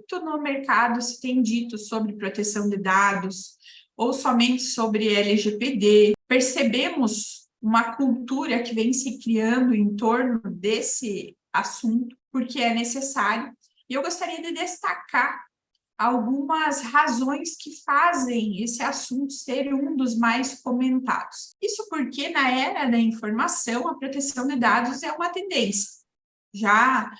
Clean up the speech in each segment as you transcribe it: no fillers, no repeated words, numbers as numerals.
muito no mercado se tem dito sobre proteção de dados ou somente sobre LGPD. Percebemos uma cultura que vem se criando em torno desse assunto, porque é necessário. E eu gostaria de destacar algumas razões que fazem esse assunto ser um dos mais comentados. Isso porque, na era da informação, a proteção de dados é uma tendência. Já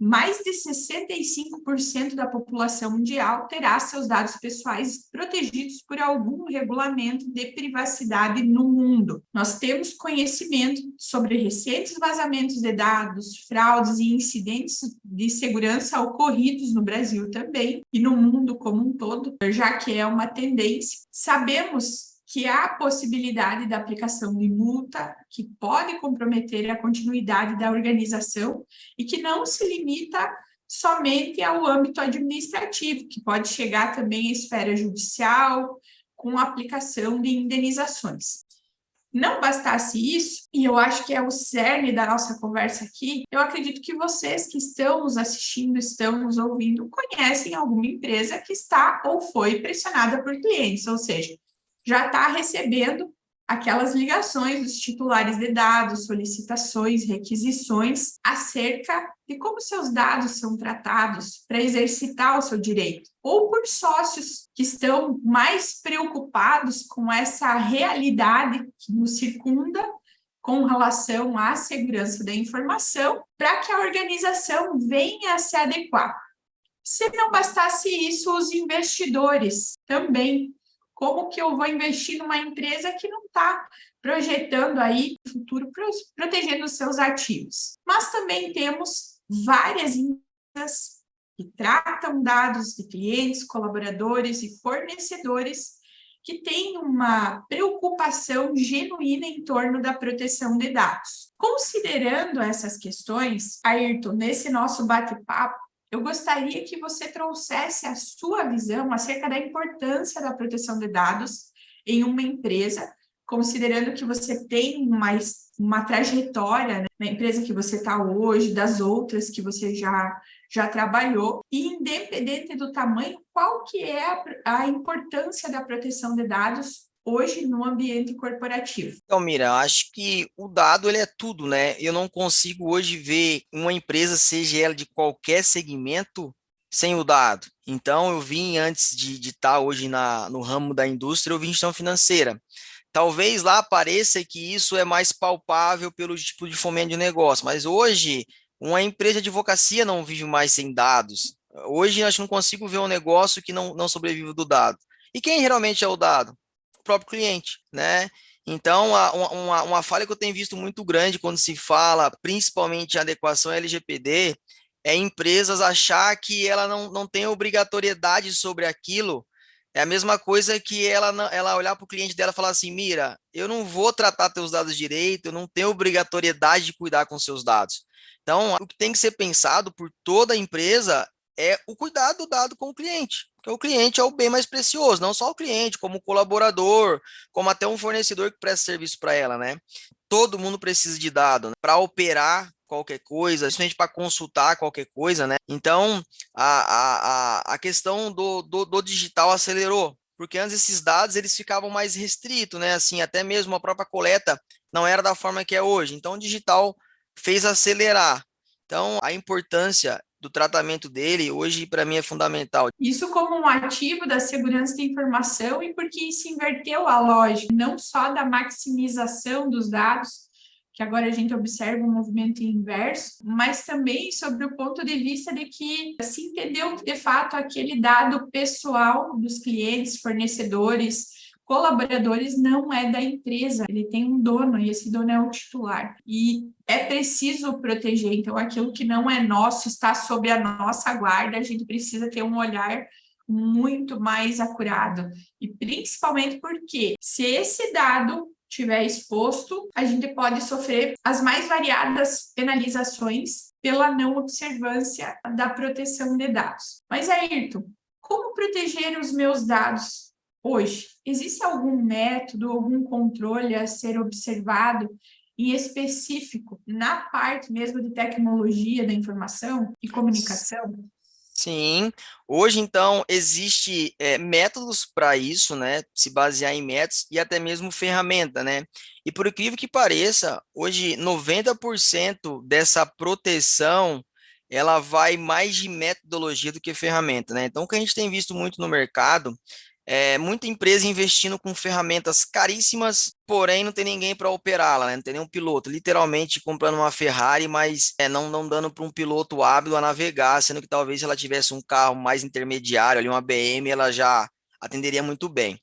mais de 65% da população mundial terá seus dados pessoais protegidos por algum regulamento de privacidade no mundo. Nós temos conhecimento sobre recentes vazamentos de dados, fraudes e incidentes de segurança ocorridos no Brasil também e no mundo como um todo, já que é uma tendência. Sabemos que há a possibilidade da aplicação de multa que pode comprometer a continuidade da organização e que não se limita somente ao âmbito administrativo, que pode chegar também à esfera judicial, com a aplicação de indenizações. Não bastasse isso, e eu acho que é o cerne da nossa conversa aqui, eu acredito que vocês que estão nos assistindo, estão nos ouvindo, conhecem alguma empresa que está ou foi pressionada por clientes, ou seja, já está recebendo aquelas ligações dos titulares de dados, solicitações, requisições acerca de como seus dados são tratados para exercitar o seu direito, ou por sócios que estão mais preocupados com essa realidade que nos circunda com relação à segurança da informação, para que a organização venha a se adequar. Se não bastasse isso, os investidores também. Como que eu vou investir numa empresa que não está projetando aí o futuro, protegendo os seus ativos? Mas também temos várias empresas que tratam dados de clientes, colaboradores e fornecedores que têm uma preocupação genuína em torno da proteção de dados. Considerando essas questões, Ayrton, nesse nosso bate-papo, eu gostaria que você trouxesse a sua visão acerca da importância da proteção de dados em uma empresa, considerando que você tem uma trajetória, né, na empresa que você está hoje, das outras que você já trabalhou, e independente do tamanho, qual que é a importância da proteção de dados hoje no ambiente corporativo? Então, Mira, eu acho que o dado ele é tudo, né? Eu não consigo hoje ver uma empresa, seja ela de qualquer segmento, sem o dado. Então, eu vim antes de estar hoje no ramo da indústria, eu vim em gestão financeira. Talvez lá pareça que isso é mais palpável pelo tipo de fomento de negócio, mas hoje uma empresa de advocacia não vive mais sem dados. Hoje nós não consigo ver um negócio que não sobrevive do dado. E quem realmente é o dado? O próprio cliente, né? Então, uma falha que eu tenho visto muito grande quando se fala, principalmente em adequação LGPD, é empresas achar que ela não tem obrigatoriedade sobre aquilo. É a mesma coisa que ela olhar para o cliente dela e falar assim, Mira, eu não vou tratar teus dados direito, eu não tenho obrigatoriedade de cuidar com seus dados. Então, o que tem que ser pensado por toda a empresa é o cuidado do dado com o cliente, porque o cliente é o bem mais precioso, não só o cliente, como o colaborador, como até um fornecedor que presta serviço para ela, né? Todo mundo precisa de dado, né, para operar qualquer coisa, principalmente para consultar qualquer coisa, né? Então, a questão do digital acelerou, porque antes esses dados eles ficavam mais restritos, né? Assim, até mesmo a própria coleta não era da forma que é hoje. Então, o digital fez acelerar. Então, a importância do tratamento dele hoje para mim é fundamental. Isso como um ativo da segurança da informação e porque se inverteu a lógica, não só da maximização dos dados, que agora a gente observa um movimento inverso, mas também sobre o ponto de vista de que se entendeu que, de fato, aquele dado pessoal dos clientes, fornecedores, colaboradores não é da empresa, ele tem um dono e esse dono é o titular. E é preciso proteger, então aquilo que não é nosso está sob a nossa guarda, a gente precisa ter um olhar muito mais acurado. E principalmente porque se esse dado estiver exposto, a gente pode sofrer as mais variadas penalizações pela não observância da proteção de dados. Mas, Ayrton, como proteger os meus dados hoje? Existe algum método, algum controle a ser observado em específico na parte mesmo de tecnologia da informação e comunicação? Sim, hoje então existe métodos para isso, né? Se basear em métodos e até mesmo ferramenta, né? E por incrível que pareça, hoje 90% dessa proteção ela vai mais de metodologia do que ferramenta, né? Então, o que a gente tem visto muito no mercado é muita empresa investindo com ferramentas caríssimas, porém não tem ninguém para operá-la, né? Não tem nenhum piloto, literalmente comprando uma Ferrari, mas não dando para um piloto hábil a navegar, sendo que talvez se ela tivesse um carro mais intermediário, ali uma BM, ela já atenderia muito bem.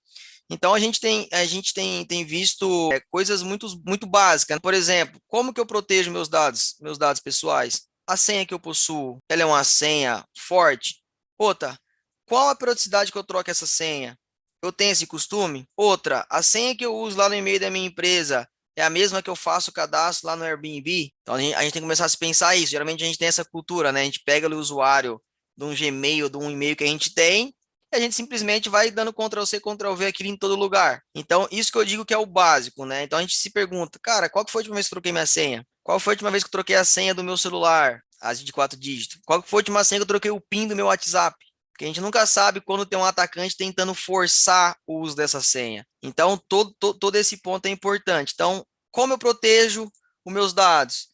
Então a gente tem visto coisas muito básicas, né? Por exemplo, como que eu protejo meus dados pessoais? A senha que eu possuo, ela é uma senha forte? Outra, qual a periodicidade que eu troco essa senha? Eu tenho esse costume? Outra, a senha que eu uso lá no e-mail da minha empresa é a mesma que eu faço o cadastro lá no Airbnb? Então a gente tem que começar a se pensar isso. Geralmente a gente tem essa cultura, né? A gente pega ali o usuário de um Gmail, de um e-mail que a gente tem, e a gente simplesmente vai dando Ctrl+C, Ctrl+V aquilo em todo lugar. Então, isso que eu digo que é o básico, né? Então a gente se pergunta, cara, qual que foi a última vez que eu troquei minha senha? Qual foi a última vez que eu troquei a senha do meu celular? As de 4 dígitos. Qual que foi a última senha que eu troquei o PIN do meu WhatsApp? Porque a gente nunca sabe quando tem um atacante tentando forçar o uso dessa senha. Então, todo esse ponto é importante. Então, como eu protejo os meus dados?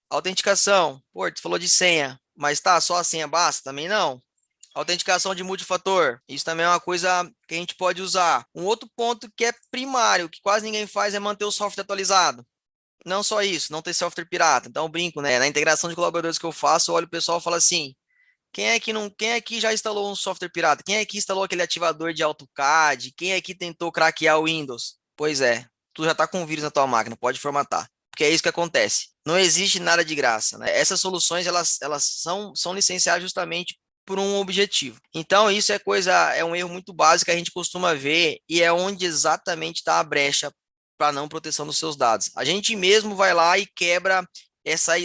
Autenticação. Pô, tu falou de senha, mas tá, só a senha basta? Também não. Autenticação de multifator. Isso também é uma coisa que a gente pode usar. Um outro ponto que é primário, que quase ninguém faz, é manter o software atualizado. Não só isso, não ter software pirata. Então, eu brinco, né? Na integração de colaboradores que eu faço, eu olho o pessoal e falo assim: quem aqui já instalou um software pirata? Quem aqui instalou aquele ativador de AutoCAD? Quem aqui tentou craquear o Windows? Pois é, tu já está com vírus na tua máquina, pode formatar. Porque é isso que acontece. Não existe nada de graça, né? Essas soluções, elas são licenciadas justamente por um objetivo. Então, isso é um erro muito básico que a gente costuma ver e é onde exatamente está a brecha para não proteção dos seus dados. A gente mesmo vai lá e quebra essa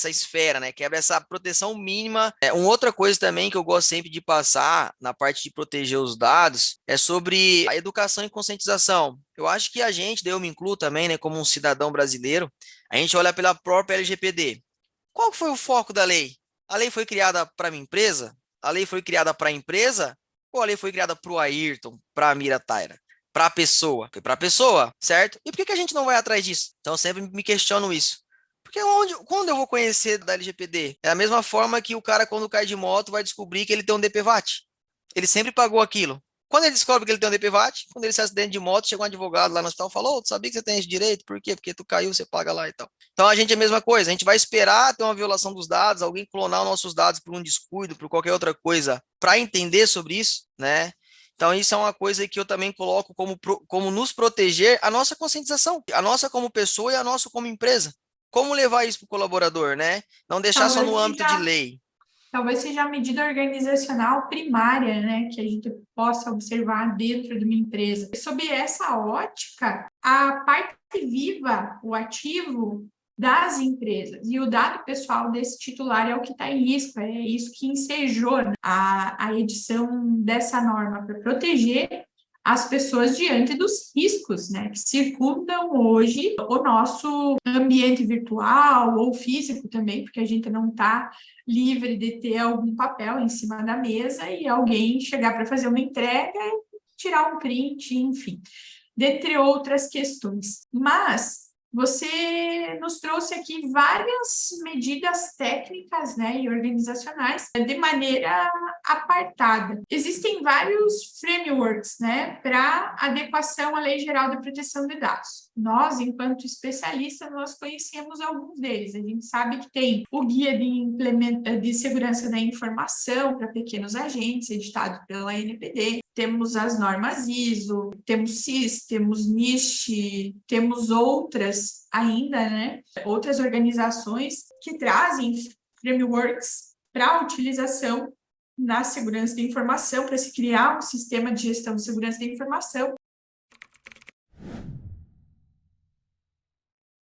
esfera, né? Quebra essa proteção mínima. Uma outra coisa também que eu gosto sempre de passar na parte de proteger os dados é sobre a educação e conscientização. Eu acho que a gente, daí eu me incluo também, né, como um cidadão brasileiro, a gente olha pela própria LGPD. Qual foi o foco da lei? A lei foi criada para a minha empresa? A lei foi criada para a empresa? Ou a lei foi criada para o Ayrton, para a Mira Taira? Para a pessoa? Foi para a pessoa, certo? E por que a gente não vai atrás disso? Então, eu sempre me questiono isso. Porque quando eu vou conhecer da LGPD? É a mesma forma que o cara, quando cai de moto, vai descobrir que ele tem um DPVAT. Ele sempre pagou aquilo. Quando ele descobre que ele tem um DPVAT, quando ele se acidente de moto, chega um advogado lá no hospital e falou: tu sabia que você tem esse direito? Por quê? Porque tu caiu, você paga lá e tal. Então a gente é a mesma coisa, a gente vai esperar ter uma violação dos dados, alguém clonar os nossos dados por um descuido, por qualquer outra coisa, para entender sobre isso, né? Então, isso é uma coisa que eu também coloco como nos proteger a nossa conscientização, a nossa como pessoa e a nossa como empresa. Como levar isso para o colaborador, né? Não deixar só no Talvez âmbito de seja, lei. talvez seja a medida organizacional primária, né, que a gente possa observar dentro de uma empresa. Sob essa ótica, a parte viva, o ativo das empresas e o dado pessoal desse titular é o que está em risco, é isso que ensejou a edição dessa norma para proteger as pessoas diante dos riscos, né, que circundam hoje o nosso ambiente virtual ou físico também, porque a gente não está livre de ter algum papel em cima da mesa e alguém chegar para fazer uma entrega e tirar um print, enfim, dentre outras questões. Mas você nos trouxe aqui várias medidas técnicas, né, e organizacionais de maneira apartada. Existem vários frameworks, né, para adequação à Lei Geral de Proteção de Dados. Nós, enquanto especialistas, nós conhecemos alguns deles. A gente sabe que tem o Guia de Segurança da Informação para Pequenos Agentes, editado pela ANPD, temos as normas ISO, temos CIS, temos NIST, temos outras ainda, né? Outras organizações que trazem frameworks para a utilização na segurança da informação, para se criar um sistema de gestão de segurança da informação